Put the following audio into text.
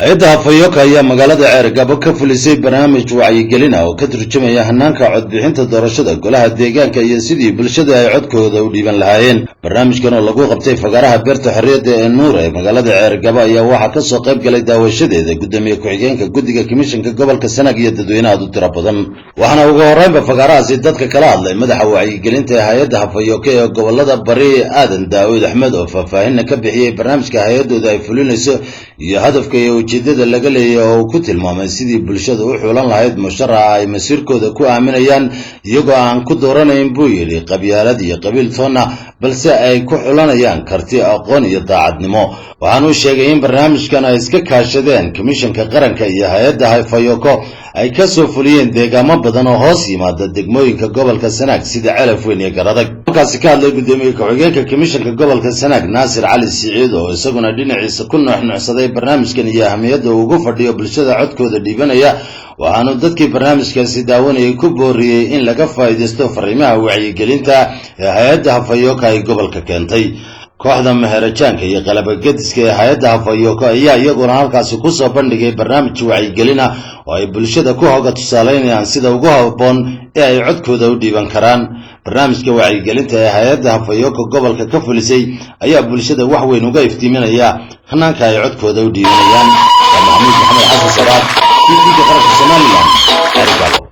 hay'adda Hafayoko ayaa magaalada Ceergabo ka fulisay barnaamij wacyigelin ah oo ka turjumaya hanaanka codbixinta doorashada golaha deegaanka iyo sidii bulshada ay codkooda u dhiiban lahaayeen. barnaamijkan oo lagu qabtay fagaaraha beerta xorriyadda ee Nuur ee magaalada Ceergabo ayaa waxaa ka soo qayb galay daawashadeeda gudoomiye ku-xigeenka guddiga komishanka gobolka Sanaag iyo dadweynaha u tiro badan. waxaana ugu horreynba fagaarahaasi dadka kala hadlay madaxa wacyigelinta ee hay'adda Hafayoko ee gobolada Bari Aadan Daawud Axmed oo faahfaahin ka bixiyay barnaamijka hay'adooda ay fulinayso iyo hadafka iyo ujeedada laga leeyahay oo ku tilmaamay sidii bulshada u xulan lahayd musharaxa ay masiirkooda ku aaminayaan iyagoo aan ku dooranayn buu yiri qabyaalad iyo qabiil toona balse ay ku xulanayaan karti aqoon iyo daacadnimo. waxaan u sheegay in barnaamijkan ay iska kaashadeen komishanka qaranka iyo hay'adda Hafayoko ay ka soo fuliyeen deegaamo badan oo hoos yimaada degmooyinka gobolka Sanaag sida Calaf Weyn iyo Garadag. halkaas ka hadlay gudoomiye ku-xigeenka komishanka gobolka Sanaag Naasir Cali Siciid oo isaguna dhinaciisa ku nuuxnuuxsaday barnaamijkan iyo ahmiyadda uu ugu fadhiyo bulshada codkooda dhiibanaya. waxaanu dadkii barnaamijkaasi daawanayay ku booriyey in laga faa'iideysto fariimaha wacyigelinta ee hay'adda Hafayoko ay gobolka keentay. kooxda maharajaanka iyo qalabagediska ee hay'adda Hafayoko ayaa iyaguna halkaasi ku soo bandhigay barnaamij wacyigelin ah oo ay bulshada ku hoga tusaaleynayaan sida ugu habboon ee ay codkooda u dhiiban karaan. barnaamijka wacyigelinta ee hay'adda Hafayoko gobolka ka fulisay ayaa bulshada wax weyn uga iftiiminaya hanaanka ay codkooda u dhiibanayaan. Maxamed Xasan Saraad, TV-ga qaranka Soomaaliya, Ceergabo.